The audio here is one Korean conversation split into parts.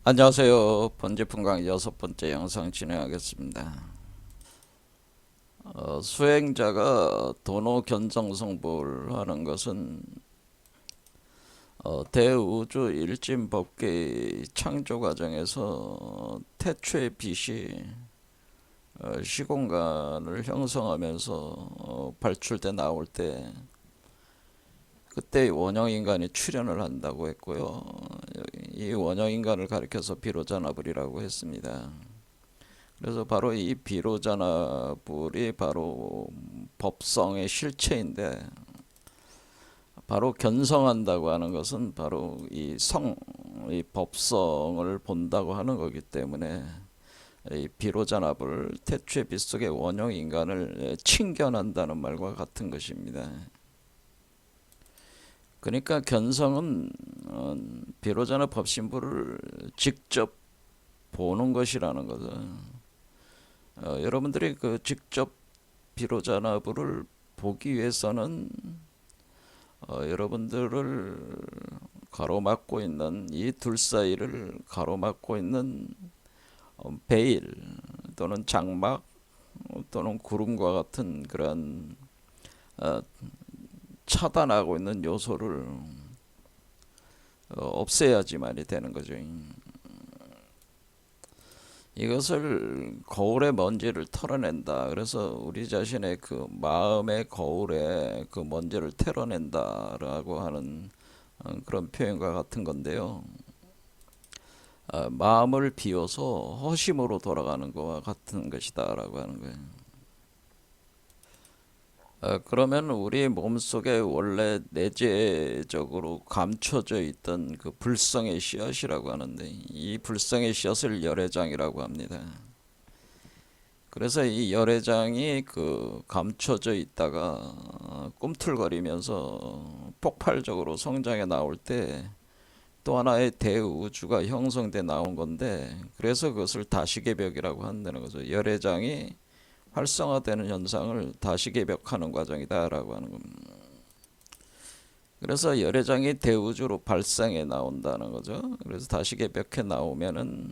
안녕하세요. 번지풍강 6번째 영상 진행하겠습니다. 수행자가 도노 견성성불 하는 것은 대우주 일진법계 창조 과정에서 태초의 빛이 시공간을 형성하면서 발출돼 나올 때 그때 원형인간이 출현을 한다고 했고요. 이 원형인간을 가리켜서 비로자나불이라고 했습니다. 그래서 바로 이 비로자나불이 바로 법성의 실체인데, 바로 견성한다고 하는 것은 바로 이 법성을 본다고 하는 거기 때문에 이 비로자나불 태초의 빛 속의 원형 인간을 칭견한다는 말과 같은 것입니다. 그러니까 견성은 비로자나 법신부를 직접 보는 것이라는 거죠. 여러분들이 그 직접 비로자나불을 보기 위해서는 여러분들을 가로막고 있는 이 둘 사이를 가로막고 있는 베일 또는 장막 또는 구름과 같은 그런 어, 차단하고 있는 요소를 없애야지만이 되는 거죠. 이것을 거울의 먼지를 털어낸다. 그래서 우리 자신의 그 마음의 거울에 그 먼지를 털어낸다라고 하는 그런 표현과 같은 건데요. 마음을 비워서 허심으로 돌아가는 것과 같은 것이다라고 하는 거예요. 그러면 우리 몸속에 원래 내재적으로 감춰져 있던 그 불성의 씨앗이라고 하는데, 이 불성의 씨앗을 열애장이라고 합니다. 그래서 이 열애장이 그 감춰져 있다가 꿈틀거리면서 폭발적으로 성장해 나올 때 또 하나의 대우주가 형성돼 나온 건데, 그래서 그것을 다시개벽이라고 한다는 거죠. 열애장이 활성화되는 현상을 다시개벽하는 과정이다라고 하는 겁니다. 그래서 열애장이 대우주로 발생해 나온다는 거죠. 그래서 다시개벽해 나오면은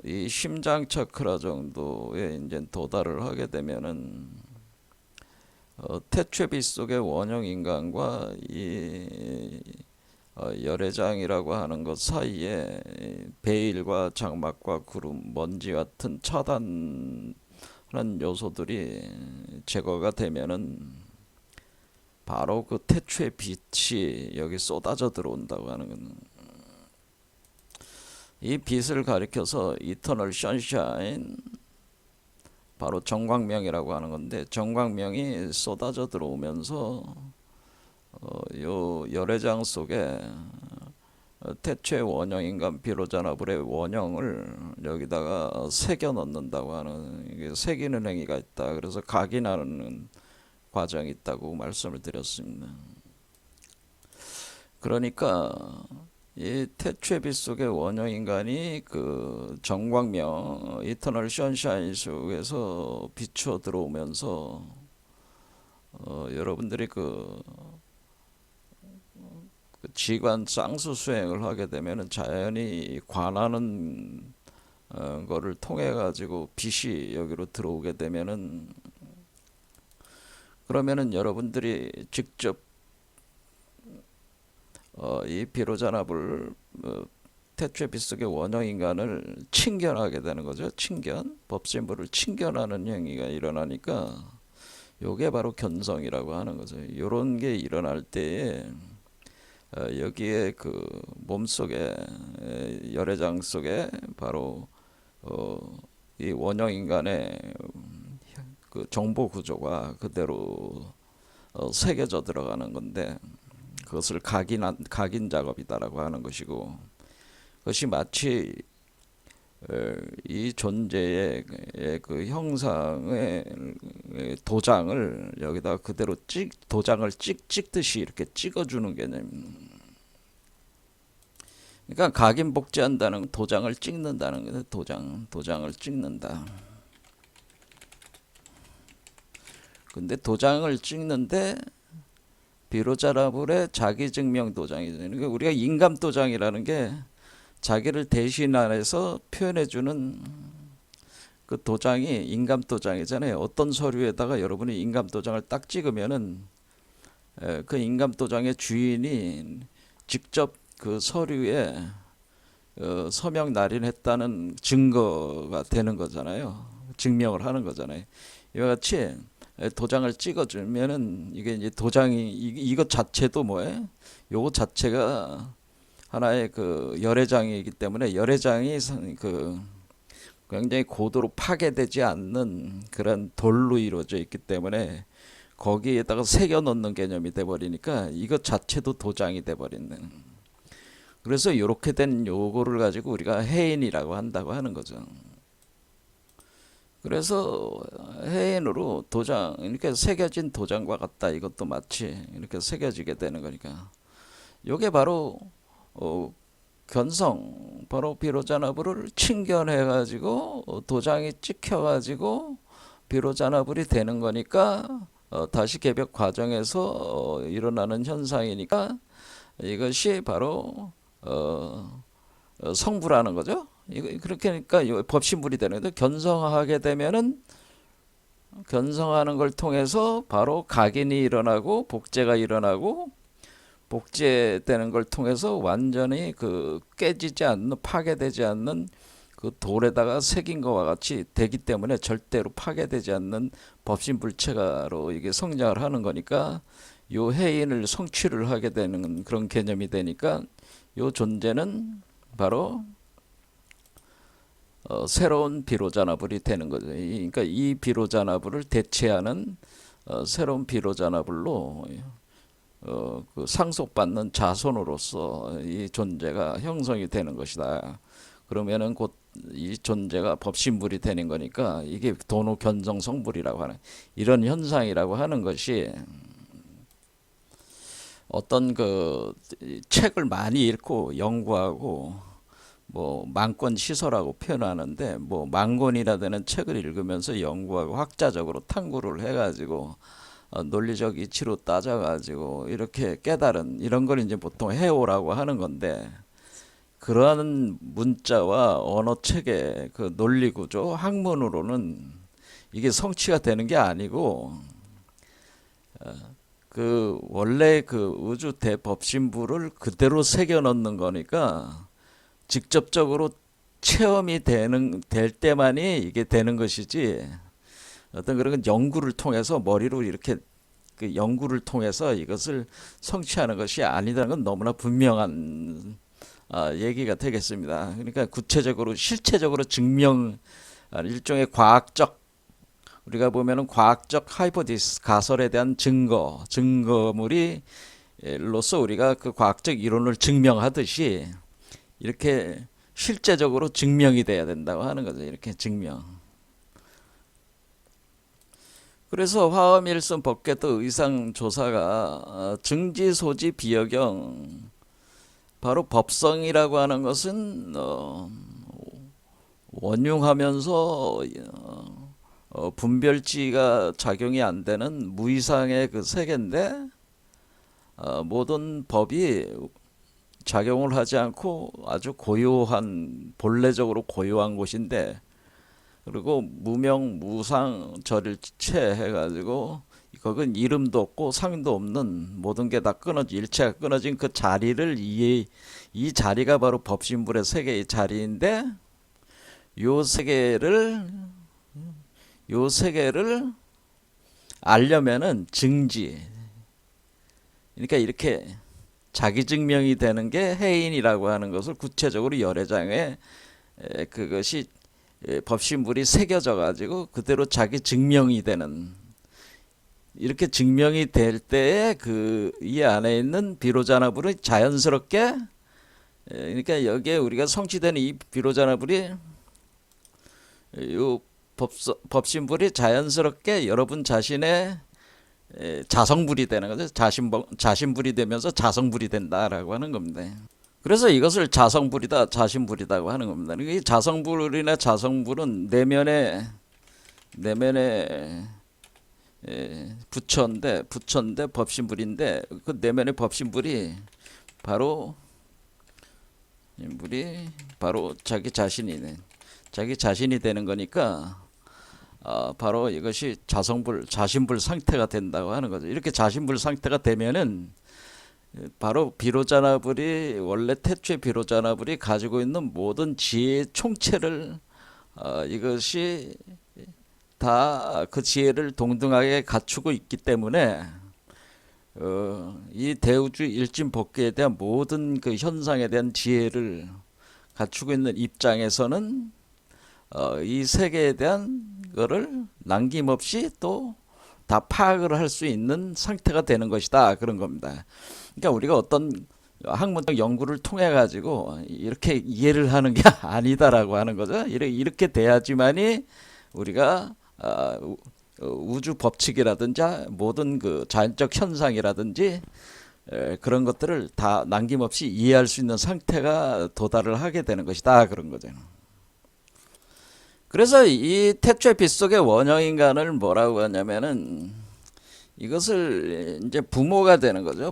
이 심장 차크라 정도에 이제 도달을 하게 되면은 태초빛 속의 원형 인간과 이 열애장이라고 하는 것 사이에 베일과 장막과 구름, 먼지 같은 차단하는 요소들이 제거가 되면은 바로 그 태초의 빛이 여기 쏟아져 들어온다고 하는 건, 이 빛을 가리켜서 이터널 선샤인, 바로 정광명이라고 하는 건데, 정광명이 쏟아져 들어오면서 요 열애장 속에 태초의 원형인간 비로자나불의 원형을 여기다가 새겨 넣는다고 하는, 이게 새기는 행위가 있다. 그래서 각인하는 과정이 있다고 말씀을 드렸습니다. 그러니까 이 태초의 빛 속의 원형 인간이 그 정광명 이터널 선샤인 속에서 비추어 들어오면서 여러분들이 그 지관 쌍수 수행을 하게 되면은 자연히 관하는 거를 통해 가지고 빛이 여기로 들어오게 되면은, 그러면은 여러분들이 직접 이 비로자나불 태초의 빛 속의 원형 인간을 칭견하게 되는 거죠. 칭견, 법신부를 칭견하는 행위가 일어나니까 요게 바로 견성이라고 하는 거죠. 요런 게 일어날 때에 여기에 그 몸속에 열애장 속에 바로 이 원형 인간의 그 정보 구조가 그대로 새겨져 들어가는 건데, 그것을 각인 작업이다라고 하는 것이고, 그것이 마치 이 존재의 그 형상의 도장을 여기다 그대로 도장을 찍듯이 이렇게 찍어주는 개념. 그러니까 각인 복제한다는 건 도장을 찍는다는 거예요. 도장을 찍는다. 근데 도장을 찍는데 비로자나불의 자기증명 도장이죠. 그러니까 우리가 인감도장이라는 게 자기를 대신해서 표현해주는 그 도장이 인감도장이잖아요. 어떤 서류에다가 여러분이 인감도장을 딱 찍으면은 그 인감도장의 주인이 직접 그 서류에 서명 날인했다는 증거가 되는 거잖아요. 증명을 하는 거잖아요. 이와 같이 도장을 찍어주면은 이게 이제 도장이 이것 자체도 뭐예요? 요거 자체가 하나의 그 열애장이기 때문에 열애장이 그 굉장히 고도로 파괴되지 않는 그런 돌로 이루어져 있기 때문에 거기에다가 새겨 넣는 개념이 돼 버리니까 이것 자체도 도장이 돼 버리는. 그래서 이렇게 된 요거를 가지고 우리가 해인이라고 한다고 하는 거죠. 그래서 해인으로 도장 이렇게 새겨진 도장과 같다. 이것도 마치 이렇게 새겨지게 되는 거니까. 요게 바로 견성, 바로 비로자나불을 침견해 가지고 도장이 찍혀 가지고 비로자나불이 되는 거니까 다시 개벽 과정에서 일어나는 현상이니까 이것이 바로 성불하는 거죠. 그렇게 하니까 법신불이 되는 거죠. 견성하게 되면은 견성하는 걸 통해서 바로 각인이 일어나고 복제가 일어나고 복제되는 걸 통해서 완전히 그 깨지지 않는 파괴되지 않는 그 돌에다가 새긴 것과 같이 되기 때문에 절대로 파괴되지 않는 법신불체가로 이게 성장을 하는 거니까 요 해인을 성취를 하게 되는 그런 개념이 되니까 요 존재는 바로 새로운 비로자나불이 되는 거죠. 그러니까 이 비로자나불을 대체하는 새로운 비로자나불로 그 상속받는 자손으로서 이 존재가 형성이 되는 것이다. 그러면은 곧 이 존재가 법신불이 되는 거니까 이게 도노견성성불이라고 하는 이런 현상이라고 하는 것이 어떤 그 책을 많이 읽고 연구하고 뭐 만권 시설하고 표현하는데 뭐 만권이라 되는 책을 읽으면서 연구하고 학자적으로 탐구를 해가지고 논리적 이치로 따져가지고 이렇게 깨달은 이런 걸 이제 보통 해오라고 하는 건데 그러한 문자와 언어체계 그 논리구조 학문으로는 이게 성취가 되는 게 아니고 그 원래 그 우주 대법신부를 그대로 새겨 넣는 거니까 직접적으로 체험이 될 때만이 이게 되는 것이지 어떤 그런 연구를 통해서 머리로 이렇게 그 연구를 통해서 이것을 성취하는 것이 아니다는 건 너무나 분명한 얘기가 되겠습니다. 그러니까 구체적으로 실체적으로 증명 일종의 과학적 우리가 보면은 과학적 하이포디스 가설에 대한 증거물이 로서 우리가 그 과학적 이론을 증명하듯이 이렇게 실제적으로 증명이 돼야 된다고 하는 거죠. 이렇게 증명. 그래서 화엄일선 법계도 의상조사가 증지소지 비여경 바로 법성이라고 하는 것은 원흉하면서 분별지가 작용이 안 되는 무이상의 그 세계인데 모든 법이 작용을 하지 않고 아주 고요한 본래적으로 고요한 곳인데 그리고 무명 무상 절일체 해가지고 거긴 이름도 없고 상도 없는 모든 게 다 끊어진 일체가 끊어진 그 자리를 이 자리가 바로 법신불의 세계의 자리인데 요 세계를 알려면은 증지 그러니까 이렇게 자기 증명이 되는 게 해인이라고 하는 것을 구체적으로 열애장에 그것이 법신불이 새겨져 가지고 그대로 자기 증명이 되는 이렇게 증명이 될 때에 그 이 안에 있는 비로자나불이 자연스럽게 그러니까 여기에 우리가 성취되는 이 비로자나불이 요 법신불이 자연스럽게 여러분 자신의 자성불이 되는 거죠. 자신불이 되면서 자성불이 된다라고 하는 겁니다. 그래서 이것을 자성불이다, 자신불이다고 하는 겁니다. 이 자성불이나 자성불은 내면에 부처인데 법신불인데 그 내면의 법신불이 바로 물이 바로 자기 자신이 되는 거니까 바로 이것이 자신불 상태가 된다고 하는 거죠. 이렇게 자신불 상태가 되면은 바로 비로자나불이 원래 태초의 비로자나불이 가지고 있는 모든 지혜의 총체를 이것이 다 그 지혜를 동등하게 갖추고 있기 때문에 이 대우주 일진법계에 대한 모든 그 현상에 대한 지혜를 갖추고 있는 입장에서는 이 세계에 대한 거를 남김없이 또 다 파악을 할 수 있는 상태가 되는 것이다 그런 겁니다. 그러니까 우리가 어떤 학문적 연구를 통해 가지고 이렇게 이해를 하는 게 아니다라고 하는 거죠. 이렇게 돼야지만이 우리가 우주 법칙이라든지 모든 그 자연적 현상이라든지 그런 것들을 다 남김없이 이해할 수 있는 상태가 도달을 하게 되는 것이다 그런 거죠. 그래서 이 태초의 빛 속의 원형인간을 뭐라고 하냐면은 이것을 이제 부모가 되는 거죠.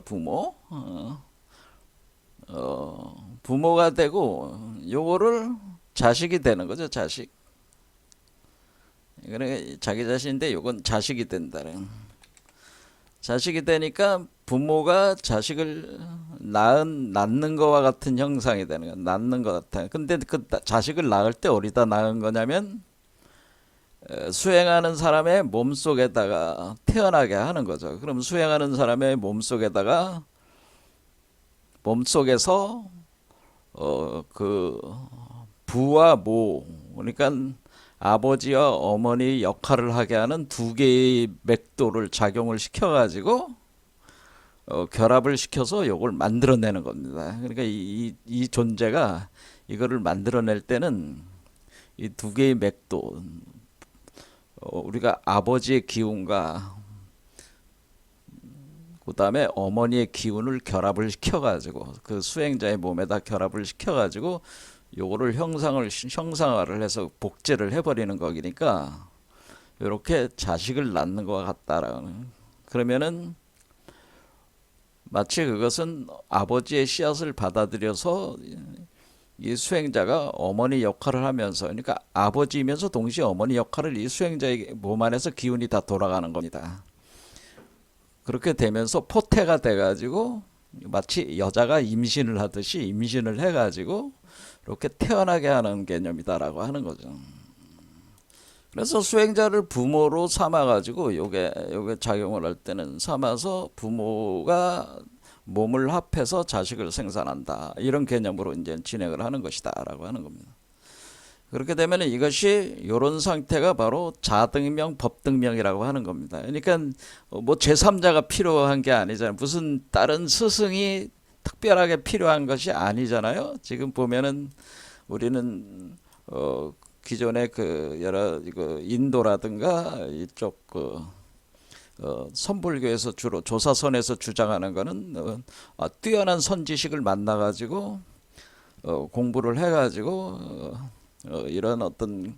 부모가 되고 요거를 자식이 되는 거죠. 자식. 그러니까 자기 자신인데 요건 자식이 된다는. 자식이 되니까 부모가 자식을 낳는 거와 같은 형상이 되는 거야. 낳는 것 같아. 근데 그 자식을 낳을 때 어디다 낳은 거냐면 수행하는 사람의 몸속에다가 태어나게 하는 거죠. 그럼 수행하는 사람의 몸속에다가 몸속에서 그 부와 모 그러니까 아버지와 어머니 역할을 하게 하는 두 개의 맥도를 작용을 시켜가지고 결합을 시켜서 요걸 만들어내는 겁니다. 그러니까 이 존재가 이거를 만들어낼 때는 이 두 개의 맥도 우리가 아버지의 기운과 그 다음에 어머니의 기운을 결합을 시켜가지고 그 수행자의 몸에다 결합을 시켜가지고 요거를 형상화를 해서 복제를 해버리는 거니까 이렇게 자식을 낳는 것 같다라는. 그러면은 마치 그것은 아버지의 씨앗을 받아들여서 이 수행자가 어머니 역할을 하면서 그러니까 아버지이면서 동시에 어머니 역할을 이 수행자의 몸 안에서 기운이 다 돌아가는 겁니다. 그렇게 되면서 포태가 돼가지고 마치 여자가 임신을 하듯이 임신을 해가지고 이렇게 태어나게 하는 개념이다라고 하는 거죠. 그래서 수행자를 부모로 삼아가지고 요게 작용을 할 때는 삼아서 부모가 몸을 합해서 자식을 생산한다. 이런 개념으로 이제 진행을 하는 것이다라고 하는 겁니다. 그렇게 되면 이것이 이런 상태가 바로 자등명, 법등명이라고 하는 겁니다. 그러니까 뭐 제3자가 필요한 게 아니잖아요. 무슨 다른 스승이 특별하게 필요한 것이 아니잖아요. 지금 보면은 우리는 기존의 그 여러 인도라든가 이쪽 선불교에서 주로 조사선에서 주장하는 거는 뛰어난 선지식을 만나가지고 공부를 해가지고 이런 어떤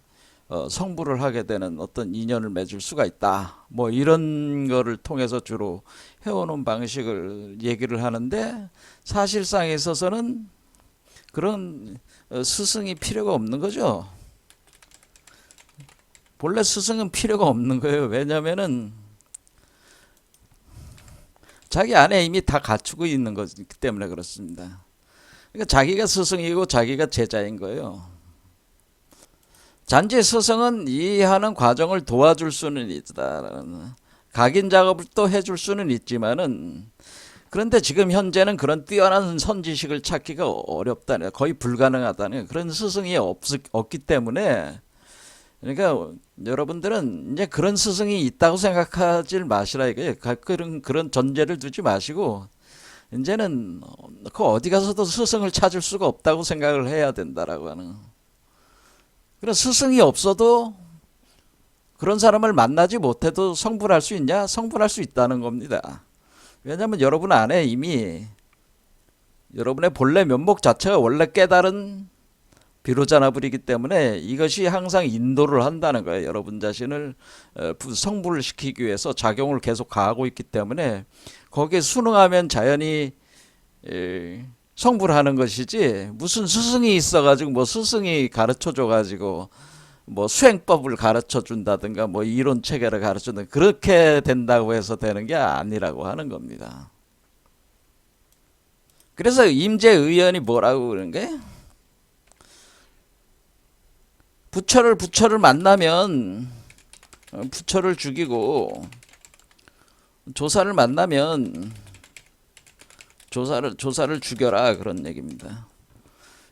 성불을 하게 되는 어떤 인연을 맺을 수가 있다. 뭐 이런 거를 통해서 주로 해오는 방식을 얘기를 하는데 사실상에 있어서는 그런 스승이 필요가 없는 거죠. 본래 스승은 필요가 없는 거예요. 왜냐면은 자기 안에 이미 다 갖추고 있는 거기 때문에 그렇습니다. 그러니까 자기가 스승이고 자기가 제자인 거예요. 단지 스승은 이해하는 과정을 도와줄 수는 있다. 각인 작업을 또 해줄 수는 있지만은 그런데 지금 현재는 그런 뛰어난 선지식을 찾기가 어렵다는 거의 불가능하다는 그런 스승이 없기 때문에 그러니까 여러분들은 이제 그런 스승이 있다고 생각하지 마시라 이거예요. 그런 전제를 두지 마시고 이제는 그 어디 가서도 스승을 찾을 수가 없다고 생각을 해야 된다라고 하는. 그런 스승이 없어도 그런 사람을 만나지 못해도 성불할 수 있냐? 성불할 수 있다는 겁니다. 왜냐하면 여러분 안에 이미 여러분의 본래 면목 자체가 원래 깨달은 비로자나 불이기 때문에 이것이 항상 인도를 한다는 거예요. 여러분 자신을 성불을 시키기 위해서 작용을 계속 가하고 있기 때문에 거기에 순응하면 자연히 성불하는 것이지, 무슨 스승이 있어가지고 뭐 스승이 가르쳐줘가지고 뭐 수행법을 가르쳐 준다든가 뭐 이론 체계를 가르쳐준다, 그렇게 된다고 해서 되는 게 아니라고 하는 겁니다. 그래서 임재의연이 뭐라고 그러는 게, 부처를 만나면 부처를 죽이고, 조사를 만나면 조사를 죽여라, 그런 얘기입니다.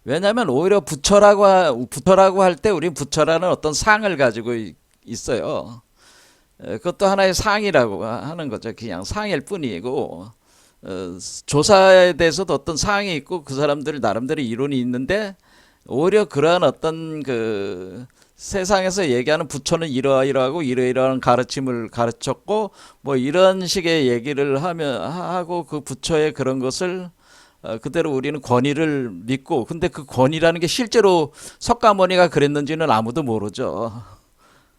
왜냐하면 오히려 부처라고 할 때 우리 부처라는 어떤 상을 가지고 있어요. 그것도 하나의 상이라고 하는 거죠. 그냥 상일 뿐이고, 조사에 대해서도 어떤 상이 있고 그 사람들 나름대로 이론이 있는데, 오히려 그러한 어떤 그 세상에서 얘기하는 부처는 이러이러하고 이러이러한 가르침을 가르쳤고 뭐 이런 식의 얘기를 하고 그 부처의 그런 것을 그대로 우리는 권위를 믿고, 근데 그 권위라는 게 실제로 석가모니가 그랬는지는 아무도 모르죠.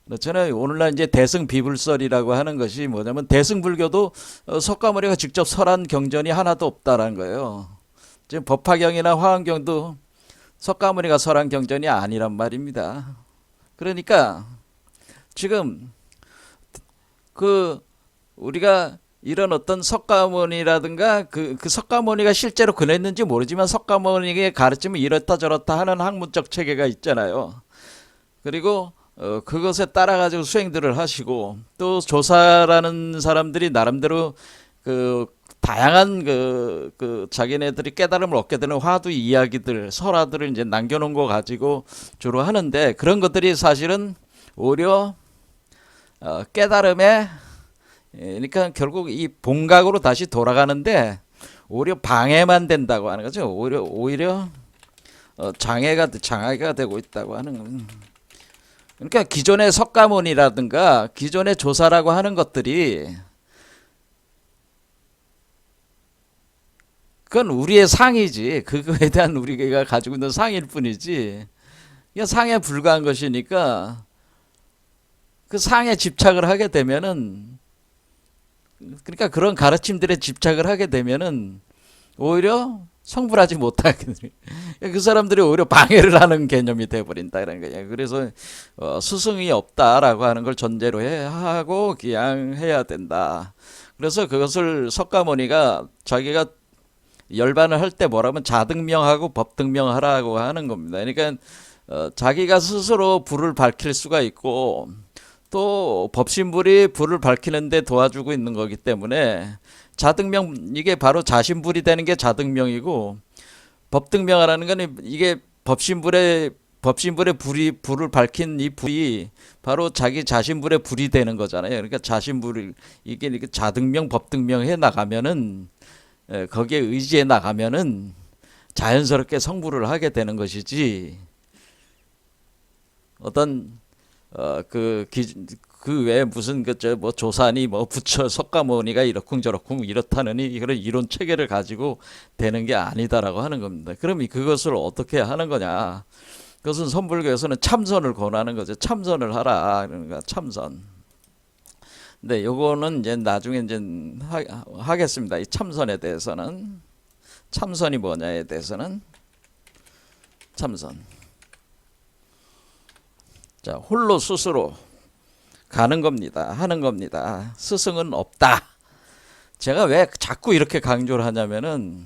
그렇잖아요. 오늘날 이제 대승비불설이라고 하는 것이 뭐냐면, 대승불교도 석가모니가 직접 설한 경전이 하나도 없다라는 거예요. 지금 법화경이나 화엄경도 석가모니가 설한 경전이 아니란 말입니다. 그러니까 지금 그 우리가 이런 어떤 석가모니라든가 그 석가모니가 실제로 그랬는지 모르지만 석가모니의 가르침은 이렇다 저렇다 하는 학문적 체계가 있잖아요. 그리고 그것에 따라 가지고 수행들을 하시고, 또 조사라는 사람들이 나름대로 그 다양한 그 자기네들이 깨달음을 얻게 되는 화두 이야기들, 설화들을 이제 남겨놓은 거 가지고 주로 하는데, 그런 것들이 사실은 오히려 깨달음에, 그러니까 결국 이 본각으로 다시 돌아가는데 오히려 방해만 된다고 하는 거죠. 오히려 장애가 되고 있다고 하는 겁니다. 그러니까 기존의 석가모니라든가 기존의 조사라고 하는 것들이, 그건 우리의 상이지, 그거에 대한 우리가 가지고 있는 상일 뿐이지, 이게 상에 불과한 것이니까, 그 상에 집착을 하게 되면은, 그러니까 그런 가르침들에 집착을 하게 되면은 오히려 성불하지 못하게 됩니다. 그 사람들이 오히려 방해를 하는 개념이 돼버린다는 거예요. 그래서 스승이 없다라고 하는 걸 전제로 하고 그냥 해야 된다. 그래서 그것을 석가모니가 자기가 열반을 할 때 뭐라면 자등명하고 법등명하라고 하는 겁니다. 그러니까 자기가 스스로 불을 밝힐 수가 있고, 또 법신불이 불을 밝히는데 도와주고 있는 거기 때문에 자등명, 이게 바로 자신불이 되는 게 자등명이고, 법등명하라는 건 이게 법신불의 불을 밝힌 이 불이 바로 자기 자신불의 불이 되는 거잖아요. 그러니까 자신불이 이게 자등명 법등명 해 나가면은, 거기에 의지해 나가면은 자연스럽게 성불을 하게 되는 것이지, 어떤 그 외에 무슨 뭐 조사니 뭐 부처 석가모니가 이렇쿵저렇쿵 이렇다느니 그런 이론 체계를 가지고 되는 게 아니다라고 하는 겁니다. 그럼 그것을 어떻게 하는 거냐? 그것은 선불교에서는 참선을 권하는 거죠. 참선을 하라. 그러니까 참선. 근데 요거는 이제 나중에 이제 하겠습니다. 이 참선에 대해서는, 참선이 뭐냐에 대해서는, 참선. 자, 홀로 스스로 가는 겁니다. 하는 겁니다. 스승은 없다. 제가 왜 자꾸 이렇게 강조를 하냐면은,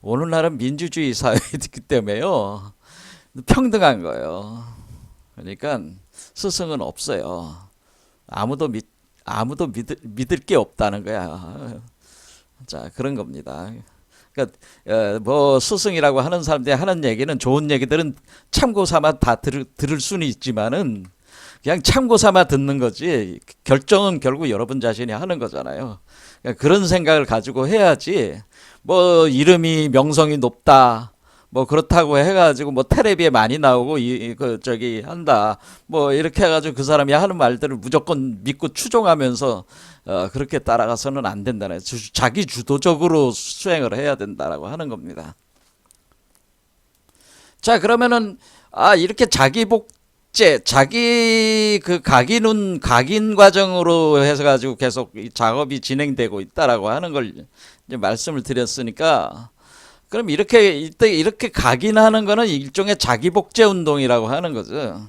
오늘날은 민주주의 사회이기 때문에요. 평등한 거예요. 그러니까 스승은 없어요. 아무도 믿을 게 없다는 거야. 자, 그런 겁니다. 그러니까 뭐 스승이라고 하는 사람들이 하는 얘기는, 좋은 얘기들은 참고 삼아 다 들을 수는 있지만은 그냥 참고 삼아 듣는 거지, 결정은 결국 여러분 자신이 하는 거잖아요. 그러니까 그런 생각을 가지고 해야지, 뭐 이름이 명성이 높다, 뭐 그렇다고 해가지고 뭐 텔레비에 많이 나오고 한다, 뭐 이렇게 해가지고 그 사람이 하는 말들을 무조건 믿고 추종하면서 그렇게 따라가서는 안 된다는, 자기 주도적으로 수행을 해야 된다라고 하는 겁니다. 자, 그러면은 이렇게 자기 복제, 자기 그 각인 과정으로 해서 가지고 계속 이 작업이 진행되고 있다라고 하는 걸 이제 말씀을 드렸으니까, 그럼 이렇게 각인하는 거는 일종의 자기 복제 운동이라고 하는 거죠.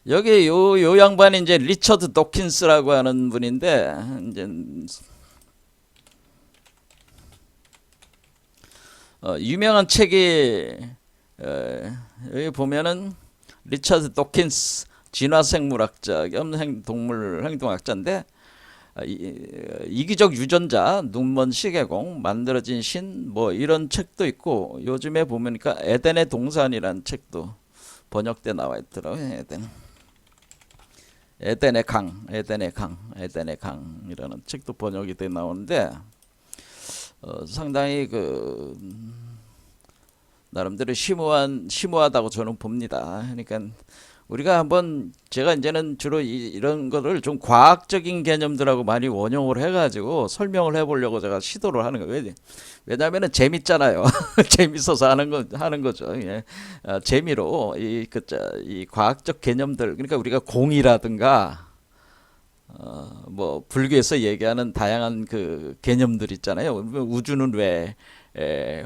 여기 요 양반이 이제 리처드 도킨스라고 하는 분인데, 이제 유명한 책이 여기 보면은 리처드 도킨스 진화생물학자 겸 동물 행동학자인데, 이기적 유전자, 눈먼 시계공, 만들어진 신, 뭐 이런 책도 있고, 요즘에 보니까 에덴의 동산이라는 책도 번역돼 나와 있더라고요. 에덴의 강이라는 책도 번역이 돼 나오는데, 상당히 나름대로 심오하다고 저는 봅니다. 그러니까 우리가 한번, 제가 이제는 주로 이런 거를 좀 과학적인 개념들하고 많이 원용을 해가지고 설명을 해보려고 제가 시도를 하는 거예요. 왜냐하면은 재밌잖아요. 재밌어서 하는 거죠. 예. 재미로 이 과학적 개념들, 그러니까 우리가 공이라든가 뭐 불교에서 얘기하는 다양한 그 개념들 있잖아요. 우주는 왜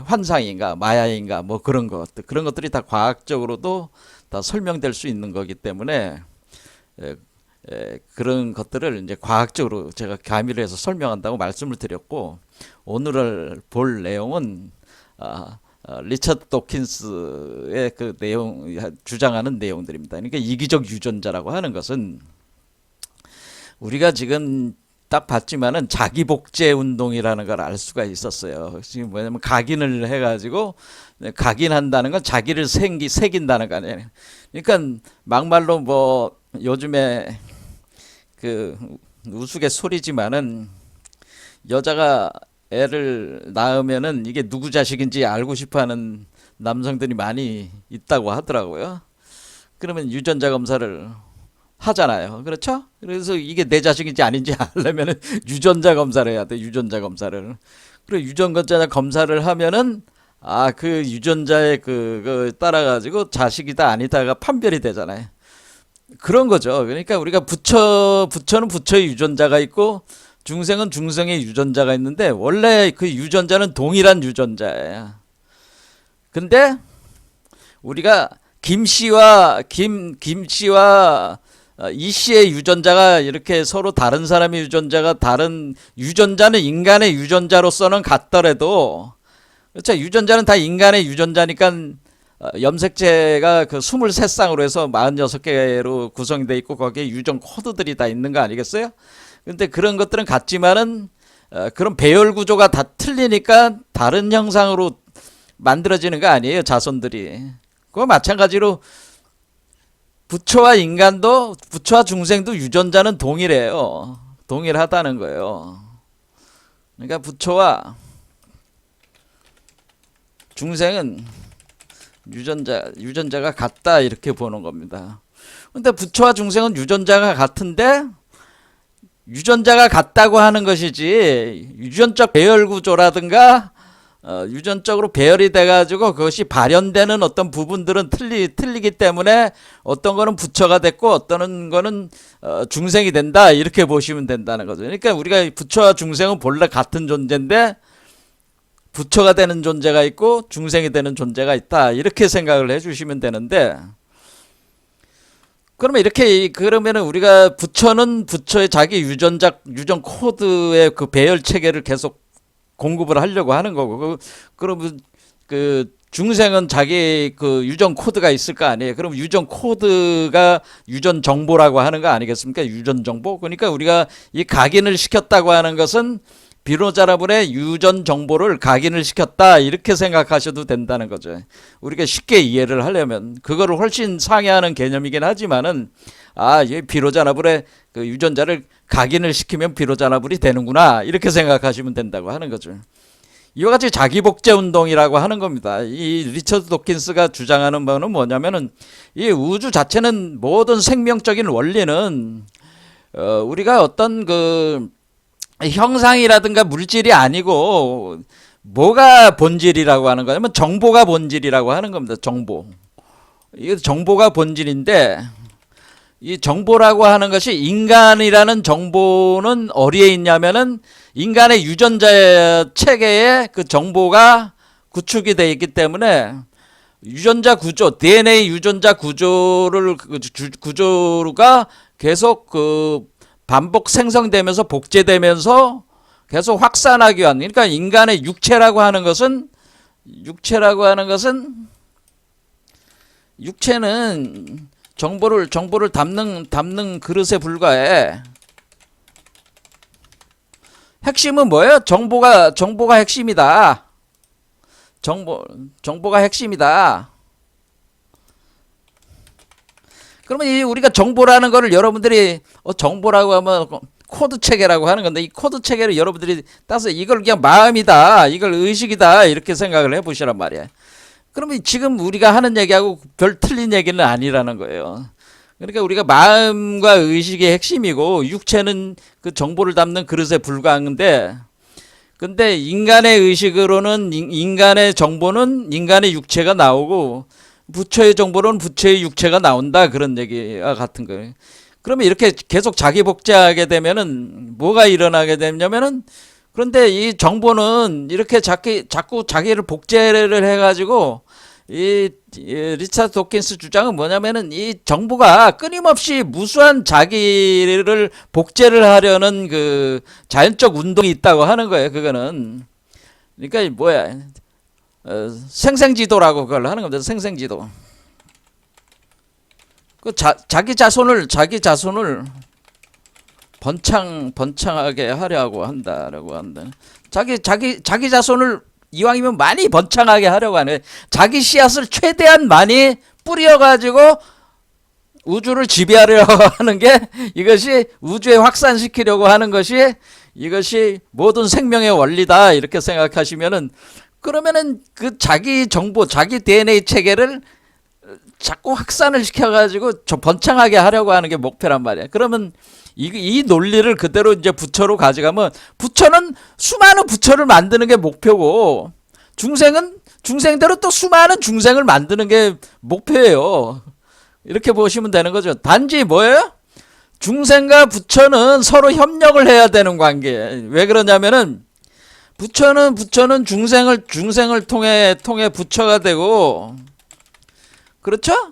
환상인가 마야인가 뭐 그런 것들이 다 과학적으로도 다 설명될 수 있는 거기 때문에 그런 것들을 이제 과학적으로 제가 가미를 해서 설명한다고 말씀을 드렸고, 오늘 볼 내용은 리처드 도킨스의 그 내용, 주장하는 내용들입니다. 그러니까 이기적 유전자라고 하는 것은 우리가 지금 딱 봤지만은 자기 복제 운동이라는 걸 알 수가 있었어요. 지금 뭐냐면 각인을 해가지고, 각인한다는 건 자기를 새긴다는 거 아니에요. 그러니까 막말로 뭐 요즘에 그 우스갯소리지만은, 여자가 애를 낳으면은 이게 누구 자식인지 알고 싶어하는 남성들이 많이 있다고 하더라고요. 그러면 유전자 검사를 하잖아요. 그렇죠? 그래서 이게 내 자식인지 아닌지 알려면은 유전자 검사를 해야 돼. 유전자 검사를. 그리고 유전자 검사를 하면은 그 유전자의 그 따라가지고 자식이다 아니다가 판별이 되잖아요. 그런 거죠. 그러니까 우리가 부처는 부처의 유전자가 있고, 중생은 중생의 유전자가 있는데, 원래 그 유전자는 동일한 유전자예요. 근데 우리가 김씨와 이 씨의 유전자가 이렇게 서로 다른 사람의 유전자가 다른, 유전자는 인간의 유전자로서는 같더라도, 그렇죠. 유전자는 다 인간의 유전자니까 염색체가 그 23쌍으로 해서 46개로 구성되어 있고, 거기에 유전 코드들이 다 있는 거 아니겠어요? 근데 그런 것들은 같지만은 그런 배열 구조가 다 틀리니까 다른 형상으로 만들어지는 거 아니에요, 자손들이. 그거 마찬가지로 부처와 중생도 유전자는 동일해요. 동일하다는 거예요. 그러니까 부처와 중생은 유전자가 같다, 이렇게 보는 겁니다. 근데 부처와 중생은 유전자가 같은데, 유전자가 같다고 하는 것이지, 유전적 배열 구조라든가 유전적으로 배열이 돼가지고 그것이 발현되는 어떤 부분들은 틀리기 때문에 어떤 거는 부처가 됐고 어떤 거는 중생이 된다, 이렇게 보시면 된다는 거죠. 그러니까 우리가 부처와 중생은 본래 같은 존재인데, 부처가 되는 존재가 있고 중생이 되는 존재가 있다, 이렇게 생각을 해주시면 되는데, 그러면은 우리가 부처는 부처의 자기 유전 코드의 그 배열 체계를 계속 공급을 하려고 하는 거고, 그러면 그 중생은 자기 그 유전 코드가 있을 거 아니에요. 그럼 유전 코드가 유전 정보라고 하는 거 아니겠습니까? 유전 정보. 그러니까 우리가 이 각인을 시켰다고 하는 것은 비로자라분의 유전 정보를 각인을 시켰다, 이렇게 생각하셔도 된다는 거죠. 우리가 쉽게 이해를 하려면 그거를 훨씬 상회하는 개념이긴 하지만은, 이 비로자나불의 그 유전자를 각인을 시키면 비로자나불이 되는구나, 이렇게 생각하시면 된다고 하는 거죠. 이와 같이 자기복제 운동이라고 하는 겁니다. 이 리처드 도킨스가 주장하는 바는 뭐냐면은, 이 우주 자체는, 모든 생명적인 원리는 우리가 어떤 그 형상이라든가 물질이 아니고 뭐가 본질이라고 하는 거냐면 정보가 본질이라고 하는 겁니다. 정보. 이게 정보가 본질인데 이 정보라고 하는 것이 인간이라는 정보는 어디에 있냐면은 인간의 유전자 체계에 그 정보가 구축이 되어 있기 때문에 유전자 구조, DNA 유전자 구조가 계속 그 반복 생성되면서 복제되면서 계속 확산하기 위한, 그러니까 인간의 육체라고 하는 것은 육체는 정보를 담는 그릇에 불과해. 핵심은 뭐예요? 정보가 핵심이다. 정보가 핵심이다. 그러면 이 우리가 정보라는 거를 여러분들이 정보라고 하면 코드 체계라고 하는 건데 이 코드 체계를 여러분들이 따서 이걸 그냥 마음이다, 이걸 의식이다 이렇게 생각을 해보시란 말이야. 그러면 지금 우리가 하는 얘기하고 별 틀린 얘기는 아니라는 거예요. 그러니까 우리가 마음과 의식이 핵심이고 육체는 그 정보를 담는 그릇에 불과한데, 근데 인간의 의식으로는 인간의 정보는 인간의 육체가 나오고 부처의 정보로는 부처의 육체가 나온다, 그런 얘기와 같은 거예요. 그러면 이렇게 계속 자기 복제하게 되면은 뭐가 일어나게 되냐면은, 그런데 이 정보는 이렇게 자꾸 자기를 복제를 해가지고 이 리차드 도킨스 주장은 뭐냐면은 이 정보가 끊임없이 무수한 자기를 복제를 하려는 그 자연적 운동이 있다고 하는 거예요. 그거는 그러니까 뭐야, 생생지도라고 그걸 하는 겁니다. 생생지도. 그 자기 자손을 번창하게 하려고 한다라고 한다. 자기 자손을 이왕이면 많이 번창하게 하려고 하네. 자기 씨앗을 최대한 많이 뿌려가지고 우주를 지배하려고 하는 게, 이것이 우주에 확산시키려고 하는 것이 이것이 모든 생명의 원리다 이렇게 생각하시면은, 그러면은 그 자기 정보, 자기 DNA 체계를 자꾸 확산을 시켜가지고 번창하게 하려고 하는 게 목표란 말이야. 그러면 이 논리를 그대로 이제 부처로 가져가면, 부처는 수많은 부처를 만드는 게 목표고, 중생은 중생대로 또 수많은 중생을 만드는 게 목표예요. 이렇게 보시면 되는 거죠. 단지 뭐예요? 중생과 부처는 서로 협력을 해야 되는 관계. 왜 그러냐면은 부처는 중생을 통해 부처가 되고, 그렇죠?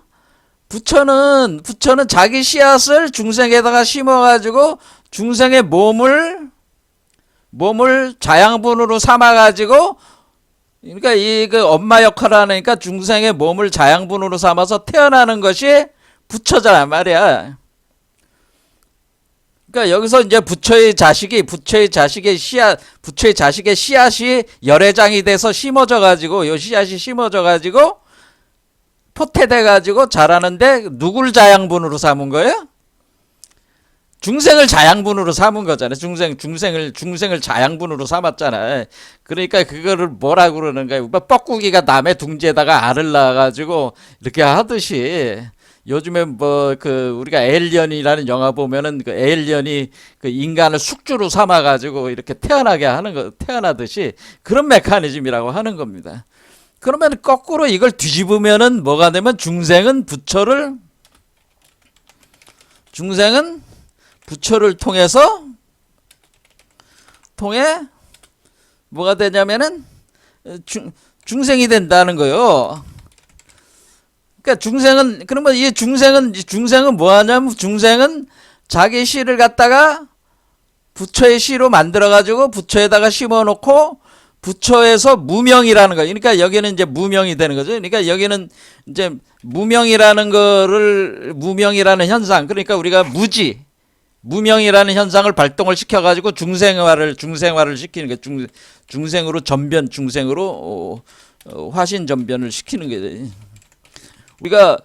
부처는 자기 씨앗을 중생에다가 심어가지고 중생의 몸을 자양분으로 삼아가지고, 그러니까 그 엄마 역할을 하니까 중생의 몸을 자양분으로 삼아서 태어나는 것이 부처잖아 말이야. 그러니까 여기서 이제 부처의 자식의 씨앗이 열애장이 돼서 심어져가지고, 요 씨앗이 심어져가지고 포태돼가지고 자라는데, 누굴 자양분으로 삼은 거예요? 중생을 자양분으로 삼은 거잖아요. 중생을 자양분으로 삼았잖아요. 그러니까 그거를 뭐라고 그러는 거예요? 뻐꾸기가 남의 둥지에다가 알을 낳아가지고 이렇게 하듯이, 요즘에 뭐 그 우리가 에일리언이라는 영화 보면은 그 에일리언이 그 인간을 숙주로 삼아가지고 이렇게 태어나듯이 그런 메커니즘이라고 하는 겁니다. 그러면 거꾸로 이걸 뒤집으면은 뭐가 되면, 중생은 부처를 통해 뭐가 되냐면은 중생이 된다는 거요. 그러니까 그러면 이 중생은 뭐 하냐면, 중생은 자기 씨를 갖다가 부처의 씨로 만들어 가지고 부처에다가 심어 놓고 부처에서 무명이라는 거. 그러니까 여기는 이제 무명이 되는 거죠. 그러니까 여기는 이제 무명이라는 현상. 그러니까 우리가 무명이라는 현상을 발동을 시켜가지고 중생화를 시키는 게, 중생으로 화신 전변을 시키는 게, 우리가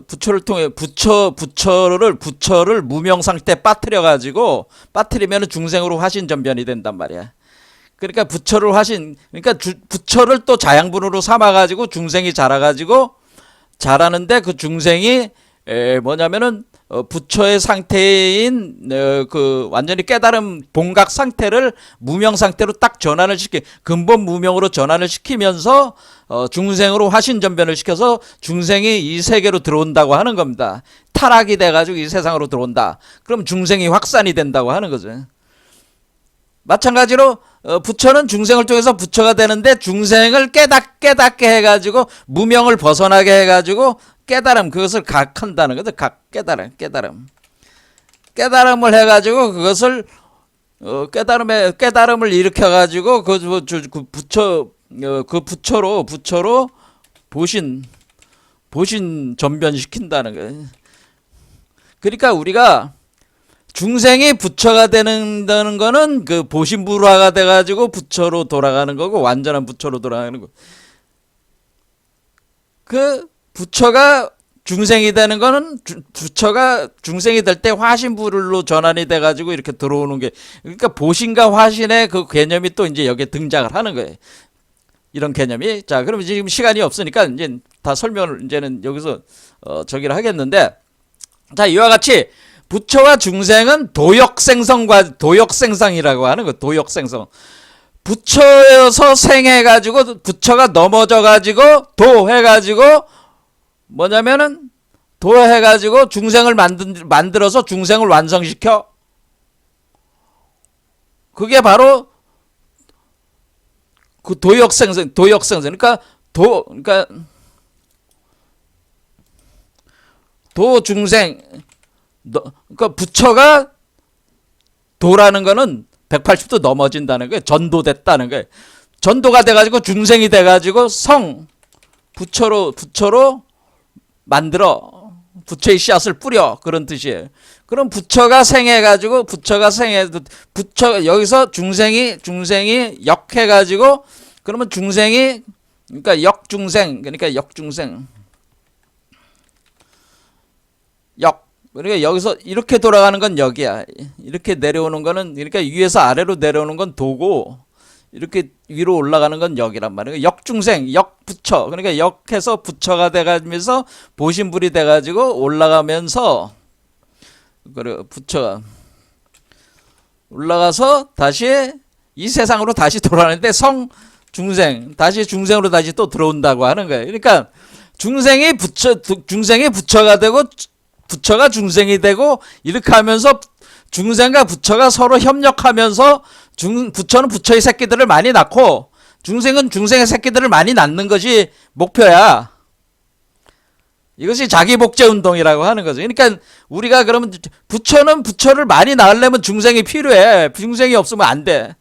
부처를 통해 부처를 무명 상태 빠뜨리면 중생으로 화신 전변이 된단 말이야. 그러니까 그러니까 부처를 또 자양분으로 삼아가지고 중생이 자라는데, 그 중생이 뭐냐면은 부처의 상태인 그 완전히 깨달음 본각 상태를 무명 상태로 딱 전환을 근본 무명으로 전환을 시키면서 중생으로 화신 전변을 시켜서 중생이 이 세계로 들어온다고 하는 겁니다. 타락이 돼가지고 이 세상으로 들어온다. 그럼 중생이 확산이 된다고 하는 거죠. 마찬가지로 부처는 중생을 통해서 부처가 되는데 중생을 깨닫게 해가지고 무명을 벗어나게 해가지고 깨달음, 그것을 각한다는 거죠. 깨달음을 해가지고 그것을 깨달음을 일으켜가지고 그 부처로 보신 전변시킨다는 거예요. 그러니까 우리가 중생이 부처가 되는 거는 그 보신불화가 돼가지고 부처로 돌아가는 거고, 완전한 부처로 돌아가는 거. 그 부처가 중생이 되는 거는 부처가 중생이 될 때 화신불로 전환이 돼가지고 이렇게 들어오는 게, 그러니까 보신과 화신의 그 개념이 또 이제 여기에 등장을 하는 거예요. 이런 개념이. 자, 그러면 지금 시간이 없으니까 이제 다 설명을 이제는 여기서 저기를 하겠는데, 자, 이와 같이 부처와 중생은 도역생성이라고 하는 거. 도역생성. 부처여서 생해가지고 부처가 넘어져가지고 도해가지고 뭐냐면은 도해가지고 중생을 만들어서 중생을 완성시켜. 그게 바로 그 도역생성. 그러니까 도중생. 그러니까 부처가 도라는 거는 180도 넘어진다는 거예요. 전도됐다는 거예요. 전도가 돼가지고 중생이 돼가지고 부처로 만들어, 부처의 씨앗을 뿌려, 그런 뜻이에요. 그럼 부처가 생해가지고 여기서 중생이 역해가지고, 그러면 중생이, 그러니까 역중생. 그러니까 여기서 이렇게 돌아가는 건 역이야. 이렇게 내려오는 거는, 그러니까 위에서 아래로 내려오는 건 도고, 이렇게 위로 올라가는 건 역이란 말이에요. 역중생, 역부처. 그러니까 역해서 부처가 돼가면서 보신불이 돼가지고 올라가면서, 부처가 올라가서 다시 이 세상으로 다시 돌아가는데 다시 중생으로 다시 또 들어온다고 하는 거예요. 그러니까 중생이 부처가 되고 부처가 중생이 되고, 이렇게 하면서 중생과 부처가 서로 협력하면서 부처는 부처의 새끼들을 많이 낳고 중생은 중생의 새끼들을 많이 낳는 것이 목표야. 이것이 자기복제 운동이라고 하는 거죠. 그러니까 우리가 그러면 부처는 부처를 많이 낳으려면 중생이 필요해. 중생이 없으면 안 돼.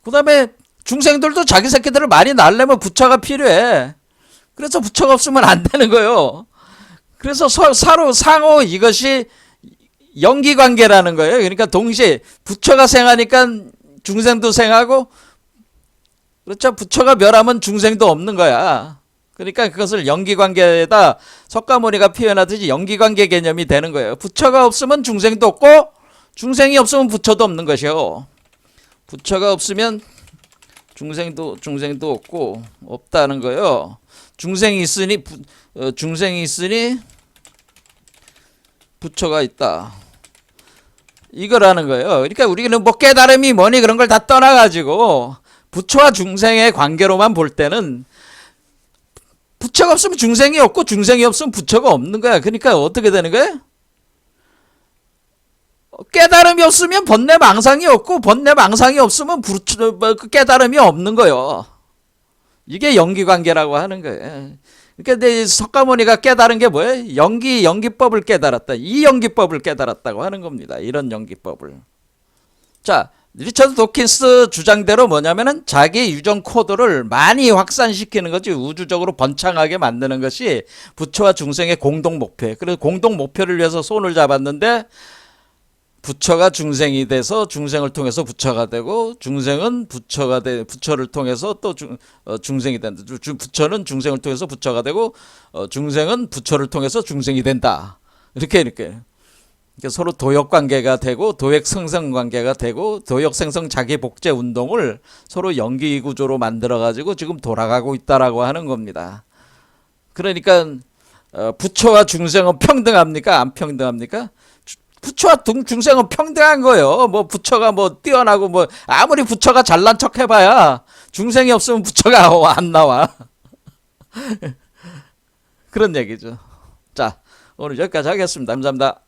그 다음에 중생들도 자기 새끼들을 많이 낳으려면 부처가 필요해. 그래서 부처가 없으면 안 되는 거예요. 그래서 상호 이것이 연기관계라는 거예요. 그러니까 동시에 부처가 생하니까 중생도 생하고, 그렇죠. 부처가 멸하면 중생도 없는 거야. 그러니까 그것을 연기관계에다 석가모니가 표현하듯이 연기관계 개념이 되는 거예요. 부처가 없으면 중생도 없고, 중생이 없으면 부처도 없는 것이요. 부처가 없으면 중생도 없다는 거예요. 중생이 있으니 부처가 있다. 이거라는 거예요. 그러니까 우리는 뭐 깨달음이 뭐니 그런 걸 다 떠나가지고 부처와 중생의 관계로만 볼 때는 부처가 없으면 중생이 없고, 중생이 없으면 부처가 없는 거야. 그러니까 어떻게 되는 거야? 깨달음이 없으면 번뇌망상이 없고, 번뇌망상이 없으면 깨달음이 없는 거예요. 이게 연기관계라고 하는 거예요. 그러니까 석가모니가 깨달은 게 뭐예요? 연기법을 깨달았다. 이 연기법을 깨달았다고 하는 겁니다. 이런 연기법을. 자, 리처드 도킨스 주장대로 뭐냐면은 자기 유전 코드를 많이 확산시키는 거지, 우주적으로 번창하게 만드는 것이 부처와 중생의 공동 목표예요. 그래서 공동 목표를 위해서 손을 잡았는데, 부처가 중생이 돼서 중생을 통해서 부처가 되고, 중생은 부처를 통해서 또 중생이 된다. 부처는 중생을 통해서 부처가 되고, 중생은 부처를 통해서 중생이 된다. 이렇게 서로 도역관계가 되고, 도역생성관계가 되고, 도역생성 자기복제 운동을 서로 연기구조로 만들어가지고 지금 돌아가고 있다라고 하는 겁니다. 그러니까 부처와 중생은 평등합니까? 안 평등합니까? 부처와 중생은 평등한 거예요. 뭐 부처가 뭐 뛰어나고 뭐 아무리 부처가 잘난 척 해봐야 중생이 없으면 부처가 안 나와. 그런 얘기죠. 자, 오늘 여기까지 하겠습니다. 감사합니다.